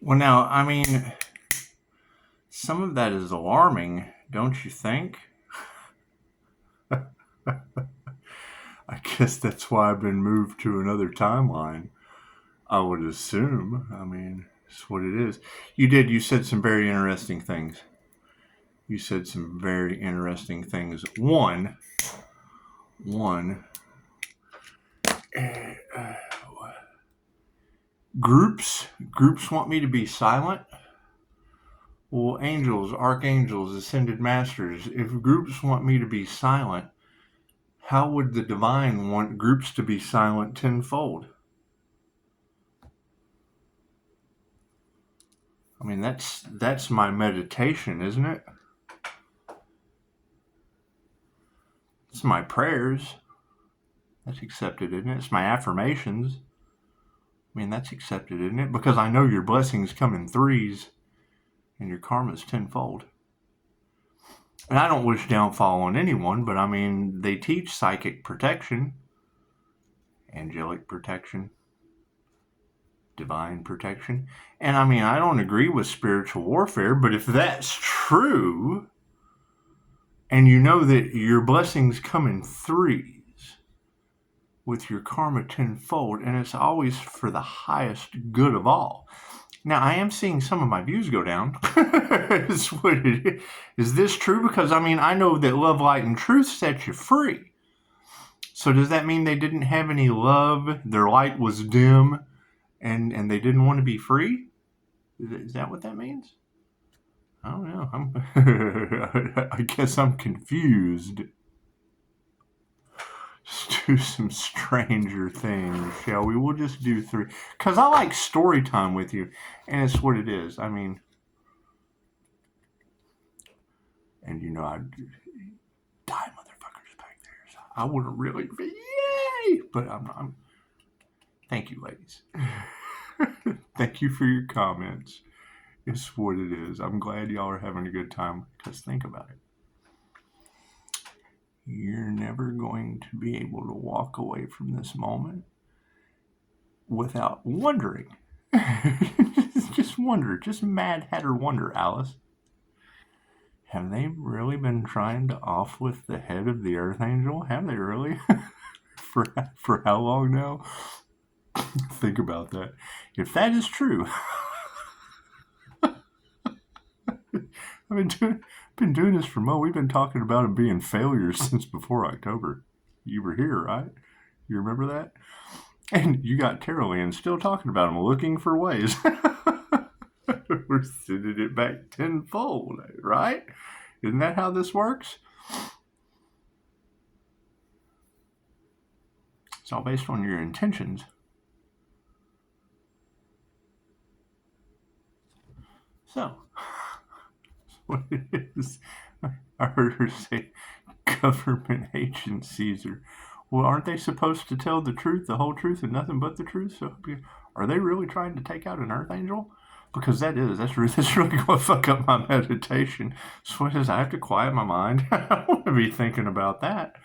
Well, now, I mean, some of that is alarming, don't you think? I guess that's why I've been moved to another timeline. I would assume. I mean, it's what it is. You said some very interesting things. You said some very interesting things. One, groups want me to be silent. Well, angels, archangels, ascended masters, if groups want me to be silent, how would the divine want groups to be silent tenfold? I mean, that's my meditation, isn't it? It's my prayers. That's accepted, isn't it? It's my affirmations. I mean, that's accepted, isn't it? Because I know your blessings come in threes and your karma's tenfold. And I don't wish downfall on anyone, but I mean, they teach psychic protection, angelic protection, divine protection. And I mean, I don't agree with spiritual warfare, but if that's true, and you know that your blessings come in threes with your karma tenfold, and it's always for the highest good of all. Now, I am seeing some of my views go down. Is what it is. Is this true? Because, I mean, I know that love, light, and truth set you free. So does that mean they didn't have any love? Their light was dim and they didn't want to be free? Is that what that means? I don't know. I guess I'm confused. Let's do some stranger things, shall we? We'll just do three. Because I like story time with you, and it's what it is. I mean, and you know, I die motherfuckers back there. So I wouldn't really be, yay! But I'm thank you, ladies. Thank you for your comments. It's what it is. I'm glad y'all are having a good time, because think about it. You're never going to be able to walk away from this moment without wondering. Just wonder, just Mad Hatter wonder, Alice. Have they really been trying to off with the head of the Earth Angel? Have they really? for how long now? Think about that. If that is true, I've been doing this for Mo. We've been talking about him being failures since before October. You were here, right? You remember that? And you got Therory and still talking about him, looking for ways. We're sending it back tenfold, right? Isn't that how this works? It's all based on your intentions. So, that's what it is. I heard her say government agencies are, well, aren't they supposed to tell the truth, the whole truth, and nothing but the truth? So, are they really trying to take out an Earth Angel? Because that's really going to fuck up my meditation. So it is, I have to quiet my mind. I don't want to be thinking about that.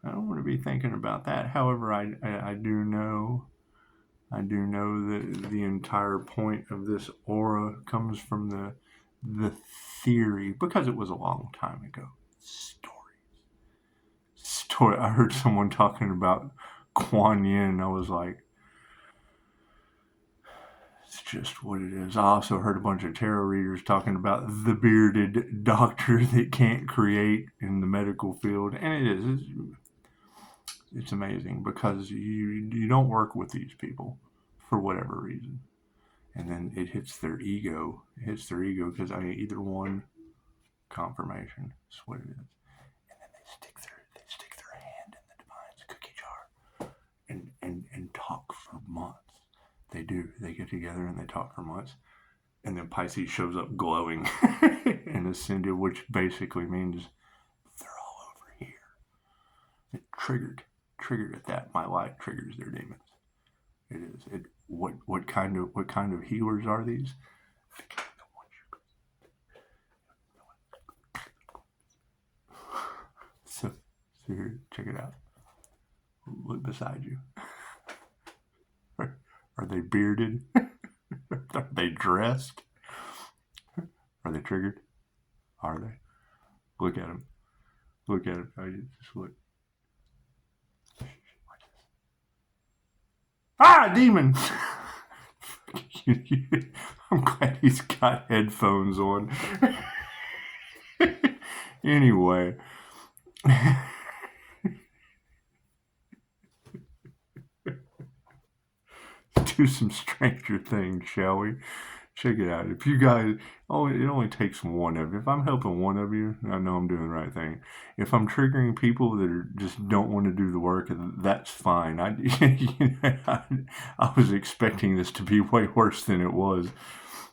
However, I do know that the entire point of this aura comes from the theory, because it was a long time ago. Story. I heard someone talking about Kuan Yin. I was like, it's just what it is. I also heard a bunch of tarot readers talking about the bearded doctor that can't create in the medical field, and it is. It's amazing, because you don't work with these people for whatever reason, and then it hits their ego. Because either one, confirmation. That's what it is. And then they stick their hand in the divine's cookie jar and talk for months. They do. They get together and they talk for months. And then Pisces shows up glowing and ascended, which basically means they're all over here. It triggered at that. My light triggers their demons. It is. What kind of healers are these? So here, check it out. Look beside you. Are they bearded? Are Are they dressed? Are they triggered? Are they? Look at them. Look at them. Just look. Ah, demon! I'm glad he's got headphones on. Anyway. Do some Stranger Things, shall we? Check it out. If you guys, it only takes one of you. If I'm helping one of you, I know I'm doing the right thing. If I'm triggering people that just don't want to do the work, that's fine. I was expecting this to be way worse than it was.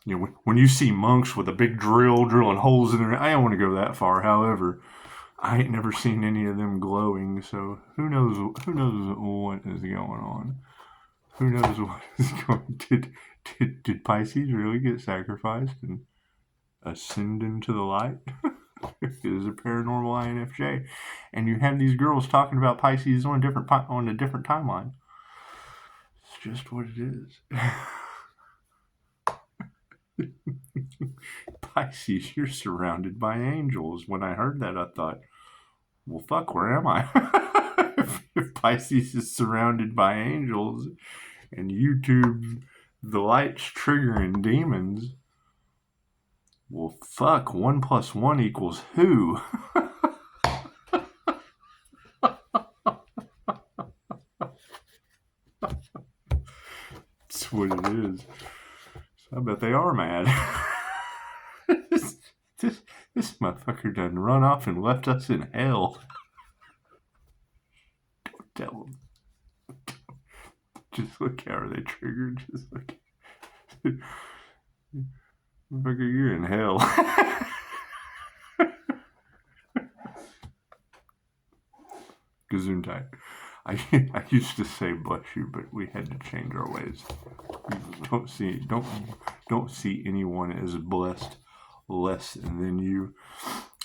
You know, when you see monks with a big drill drilling holes in their, I don't want to go that far. However, I ain't never seen any of them glowing, so who knows what is going on. Who knows what is going on. Did Pisces really get sacrificed and ascend into the light? It is a paranormal INFJ. And you have these girls talking about Pisces on a different timeline. It's just what it is. Pisces, you're surrounded by angels. When I heard that, I thought, well, fuck, where am I? If Pisces is surrounded by angels and YouTube, the light's triggering demons, well, fuck, 1 + 1 equals who? That's what it is. So I bet they are mad. This motherfucker done run off and left us in hell. Don't tell them. Just look, how are they triggered? Just look. Motherfucker, you're in hell. Gesundheit. I used to say bless you, but we had to change our ways. Don't see anyone as blessed less than you.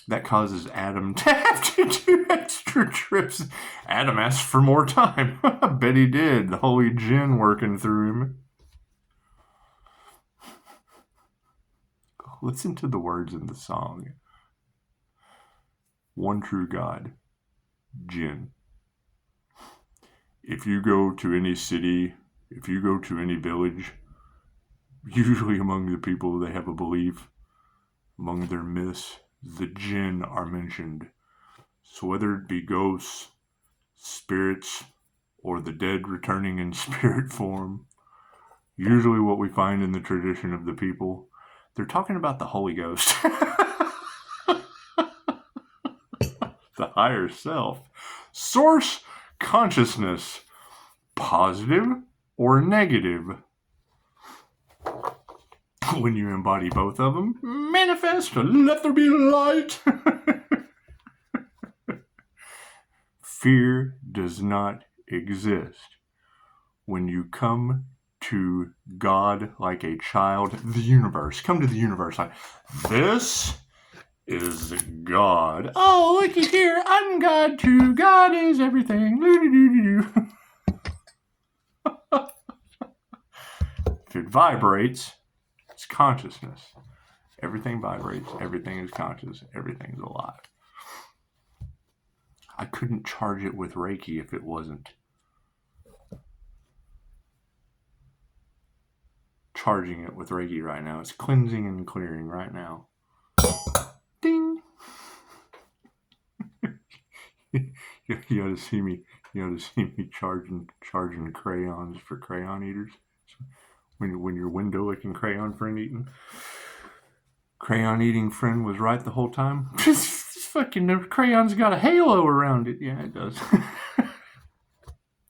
That causes Adam to have to do extra trips. Adam asked for more time. I bet he did. The holy djinn working through him. Listen to the words in the song. One true God, Jinn. If you go to any city, if you go to any village, usually among the people, they have a belief. Among their myths, the Jinn are mentioned. So whether it be ghosts, spirits, or the dead returning in spirit form, usually what we find in the tradition of the people, they're talking about the Holy Ghost. The higher self. Source consciousness. Positive or negative. When you embody both of them, manifest, let there be light. Fear does not exist. When you come to God like a child, the universe, come to the universe like, this is God. Oh, looky here, I'm God too. God is everything. If it vibrates, it's consciousness. Everything vibrates. Everything is conscious. Everything's alive. I couldn't charge it with Reiki if it wasn't. Charging it with Reiki right now. It's cleansing and clearing right now. Ding! You ought to see me. You ought to see me charging crayons for crayon eaters. When your window licking crayon friend eating. Crayon eating friend was right the whole time. This fucking the crayon's got a halo around it. Yeah, it does.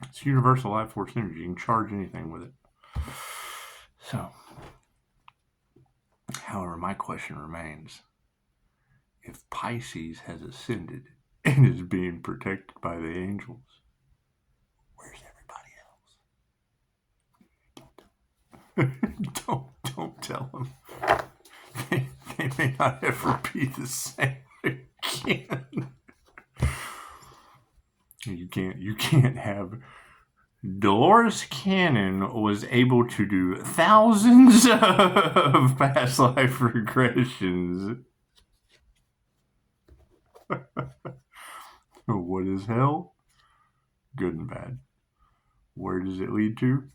It's universal life force energy. You can charge anything with it. So, however, my question remains: if Pisces has ascended and is being protected by the angels, where's everybody else? Don't tell them. They may not ever be the same again. You can't have Dolores Cannon was able to do thousands of past life regressions. What is hell? Good and bad. Where does it lead to?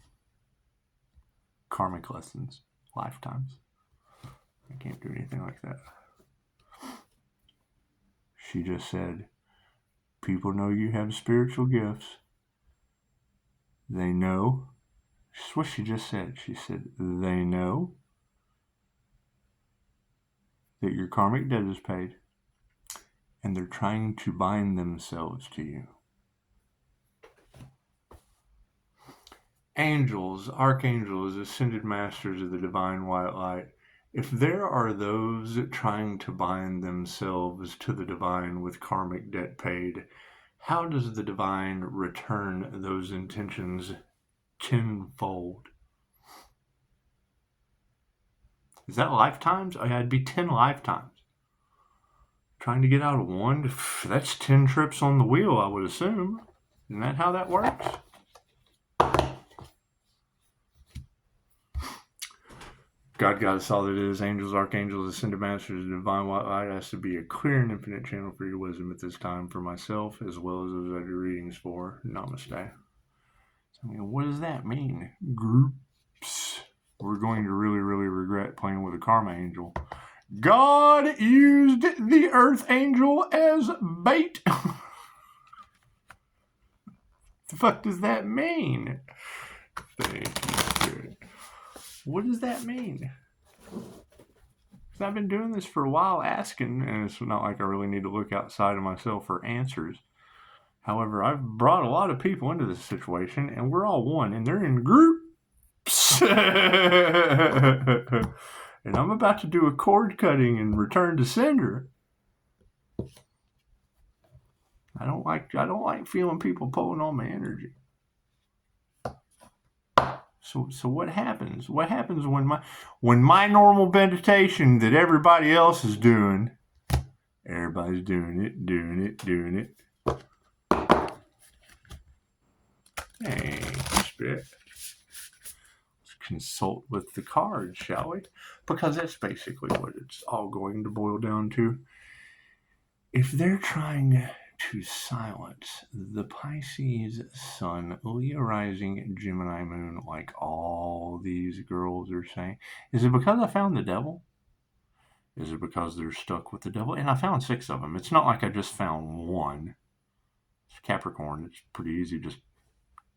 Karmic lessons. Lifetimes. I can't do anything like that. She just said, people know you have spiritual gifts. They know. That's what she just said. She said, they know that your karmic debt is paid, and they're trying to bind themselves to you. Angels, archangels, ascended masters of the divine white light, if there are those trying to bind themselves to the divine with karmic debt paid, how does the divine return those intentions tenfold? Is that lifetimes? Oh, yeah, it'd be 10 lifetimes. Trying to get out of one, that's 10 trips on the wheel, I would assume. Isn't that how that works? God, Goddess, all that is, angels, archangels, ascended masters, divine white light, has to be a clear and infinite channel for your wisdom at this time for myself, as well as those I do readings for. Namaste. So, what does that mean? Groups. We're going to really, really regret playing with a karma angel. God used the earth angel as bait. The fuck does that mean? Thank you, Spirit. What does that mean? Because I've been doing this for a while asking, and it's not like I really need to look outside of myself for answers. However, I've brought a lot of people into this situation, and we're all one, and they're in groups. And I'm about to do a cord cutting and return to sender. I don't like feeling people pulling on my energy. So what happens? What happens when my normal meditation that everybody else is doing, everybody's doing it. Hey, Spirit. Let's consult with the cards, shall we? Because that's basically what it's all going to boil down to. If they're trying to silence the Pisces Sun, Leo rising, Gemini moon, like all these girls are saying, is it because I found the devil? Is it because they're stuck with the devil? And I found 6 of them. It's not like I just found one. It's Capricorn. It's pretty easy just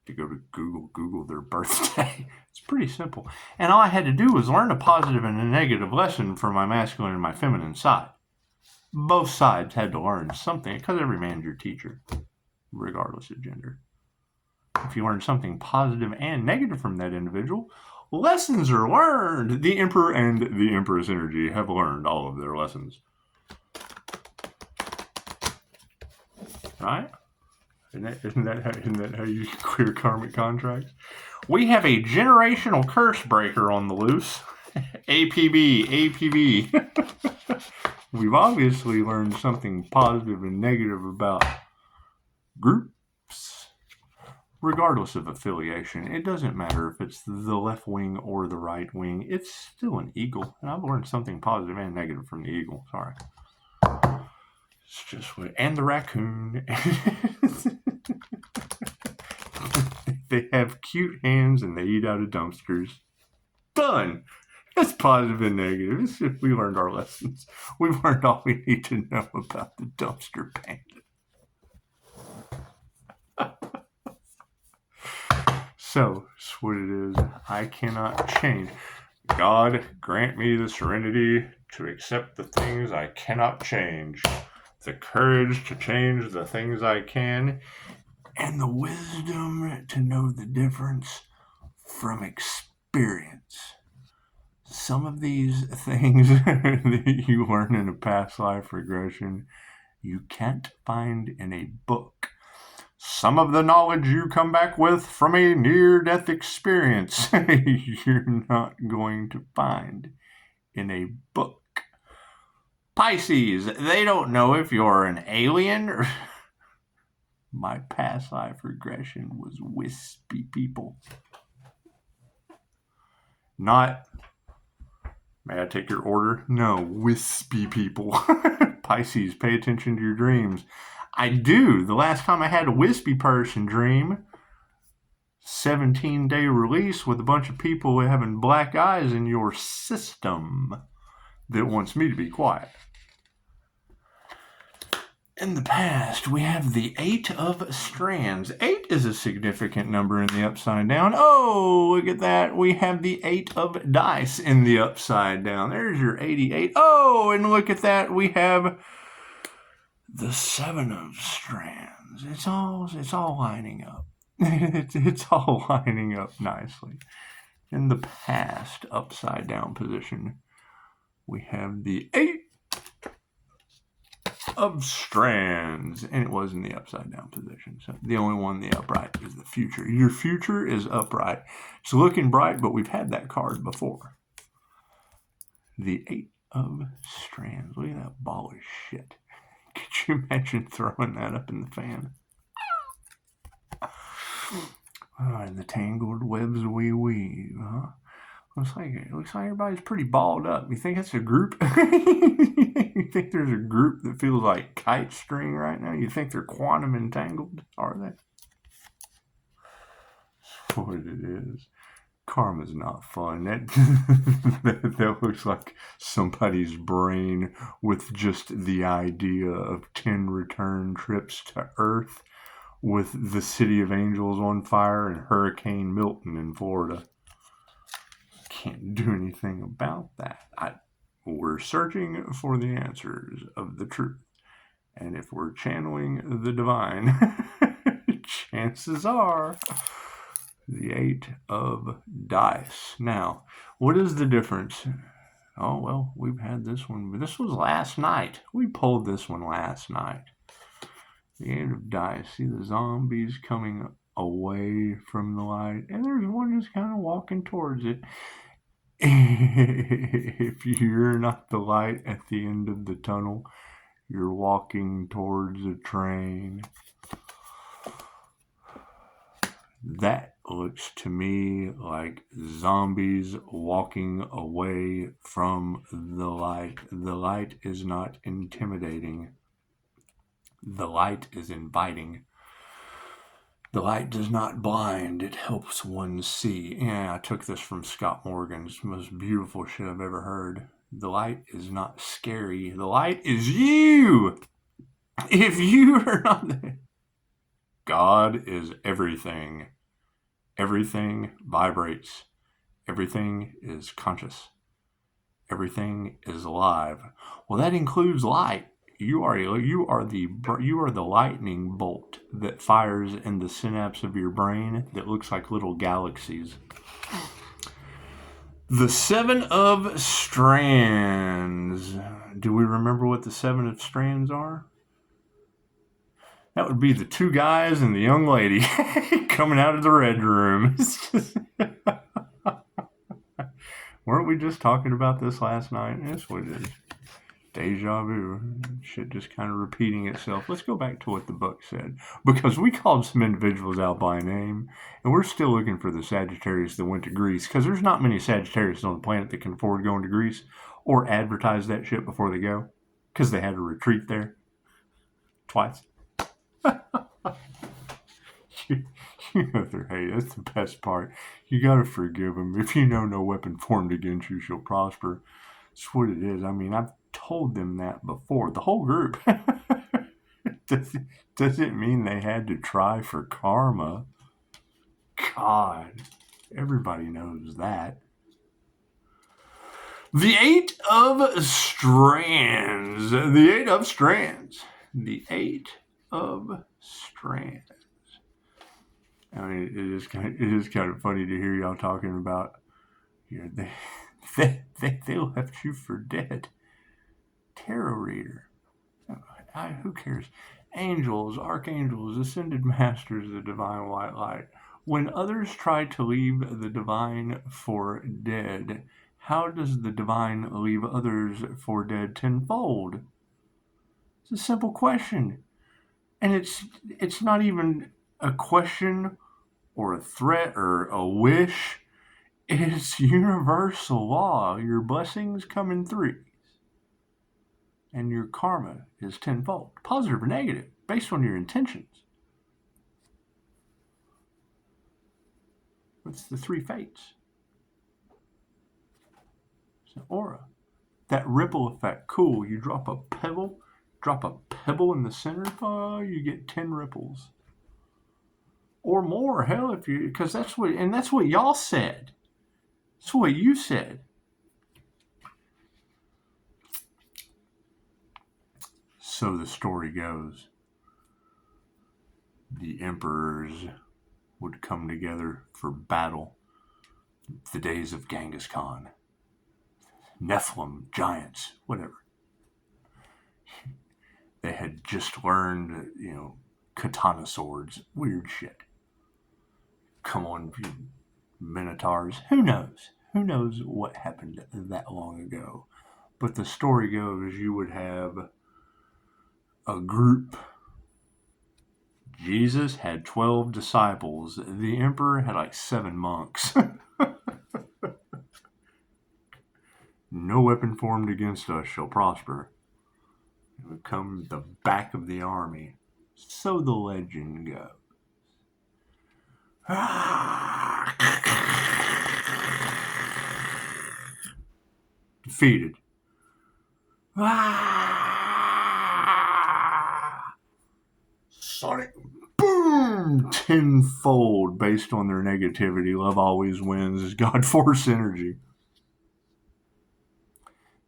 to go to Google their birthday. It's pretty simple. And all I had to do was learn a positive and a negative lesson for my masculine and my feminine side. Both sides had to learn something, because every man's your teacher, regardless of gender. If you learn something positive and negative from that individual, lessons are learned. The Emperor and the Empress energy have learned all of their lessons. Right? Isn't that how you clear karmic contracts? We have a generational curse breaker on the loose. APB. We've obviously learned something positive and negative about groups, regardless of affiliation. It doesn't matter if it's the left wing or the right wing. It's still an eagle, and I've learned something positive and negative from the eagle. Sorry. It's just what... And the raccoon. They have cute hands, and they eat out of dumpsters. Done. It's positive and negative. It's if we learned our lessons. We've learned all we need to know about the dumpster panda. So, that's what it is. I cannot change. God, grant me the serenity to accept the things I cannot change, the courage to change the things I can, and the wisdom to know the difference from experience. Some of these things that you learn in a past life regression, you can't find in a book. Some of the knowledge you come back with from a near-death experience, you're not going to find in a book. Pisces, they don't know if you're an alien or... My past life regression was wispy people. Not, may I take your order? No, wispy people. Pisces, pay attention to your dreams. I do. The last time I had a wispy person dream, 17-day release with a bunch of people having black eyes in your system that wants me to be quiet. In the past, we have the 8 of Strands. 8 is a significant number in the upside down. Oh, look at that. We have the 8 of Dice in the upside down. There's your 88. Oh, and look at that. We have the 7 of Strands. It's all lining up. It's all lining up nicely. In the past, upside down position, we have the 8 of Strands, and it was in the upside down position. So the only one in the upright is the future. Your future is upright. It's looking bright, but we've had that card before. The 8 of Strands. Look at that ball of shit. Could you imagine throwing that up in the fan? And the tangled webs we weave, huh? Looks like everybody's pretty balled up. You think that's a group? You think there's a group that feels like kite string right now? You think they're quantum entangled? Are they? That's what it is. Karma's not fun. That looks like somebody's brain with just the idea of 10 return trips to Earth with the City of Angels on fire and Hurricane Milton in Florida. Can't do anything about that. We're searching for the answers of the truth. And if we're channeling the divine, chances are the 8 of Dice. Now, what is the difference? Oh, well, we've had this one. This was last night. We pulled this one last night. The 8 of Dice. See the zombies coming away from the light. And there's one just kind of walking towards it. If you're not the light at the end of the tunnel, you're walking towards a train. That looks to me like zombies walking away from the light. The light is not intimidating. The light is inviting. The light does not blind, it helps one see. Yeah, I took this from Scott Morgan's most beautiful shit I've ever heard. The light is not scary. The light is you! If you are not there. God is everything. Everything vibrates. Everything is conscious. Everything is alive. Well, that includes light. You are the lightning bolt that fires in the synapse of your brain that looks like little galaxies. The 7 of Strands. Do we remember what the 7 of Strands are? That would be the 2 guys and the young lady coming out of the red room. Weren't we just talking about this last night? That's what it is. Deja vu. Shit just kind of repeating itself. Let's go back to what the book said. Because we called some individuals out by name, and we're still looking for the Sagittarius that went to Greece. Because there's not many Sagittarius on the planet that can afford going to Greece or advertise that shit before they go. Because they had a retreat there. Twice. You know they're hated. That's the best part. You gotta forgive them. If you know no weapon formed against you shall prosper. That's what it is. I mean, I've told them that before. The whole group. Doesn't mean they had to try for karma. God. Everybody knows that. The 8 of Strands. The 8 of Strands. The 8 of Strands. I mean, it is kind of funny to hear y'all talking about, you know, they left you for dead. Tarot reader. Who cares? Angels, archangels, ascended masters of the divine white light. When others try to leave the divine for dead, how does the divine leave others for dead tenfold? It's a simple question. And it's not even a question or a threat or a wish. It's universal law. Your blessings come in threes. And your karma is tenfold, positive or negative, based on your intentions. What's the three fates? It's an aura. That ripple effect, cool. You drop a pebble in the center, you get 10 ripples. Or more, hell, if you, because that's what y'all said. That's what you said. So the story goes, the emperors would come together for battle. The days of Genghis Khan, Nephilim, giants, whatever. They had just learned, katana swords, weird shit. Come on, minotaurs. Who knows? Who knows what happened that long ago? But the story goes, you would have a group. Jesus had 12 disciples. The emperor had like 7 monks. No weapon formed against us shall prosper. It would come the back of the army. So the legend goes. Defeated. Sonic boom! Tenfold based on their negativity. Love always wins. God force energy.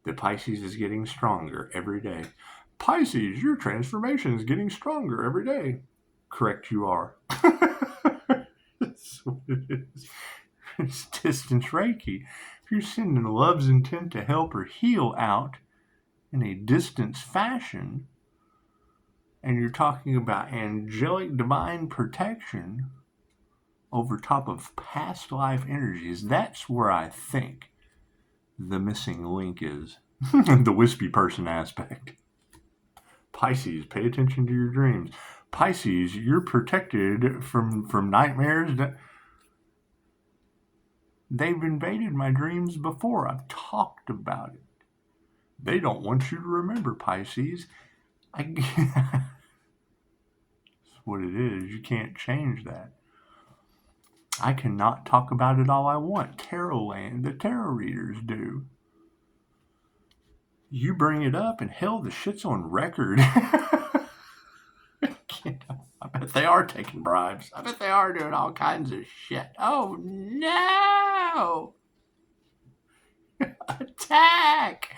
The Pisces is getting stronger every day. Pisces, your transformation is getting stronger every day. Correct, you are. That's what it is. It's distance Reiki. If you're sending love's intent to help or heal out in a distance fashion, and you're talking about angelic divine protection over top of past life energies, that's where I think the missing link is. The wispy person aspect. Pisces, pay attention to your dreams. Pisces, you're protected from nightmares. They've invaded my dreams before. I've talked about it. They don't want you to remember, Pisces. That's what it is. You can't change that. I cannot talk about it all I want. The tarot readers do. You bring it up and hell, the shit's on record. I bet they are taking bribes. I bet they are doing all kinds of shit. Oh no! Attack!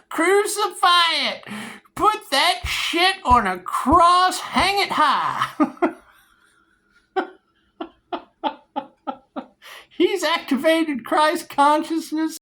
Crucify it! Put that shit on a cross, hang it high! He's activated Christ consciousness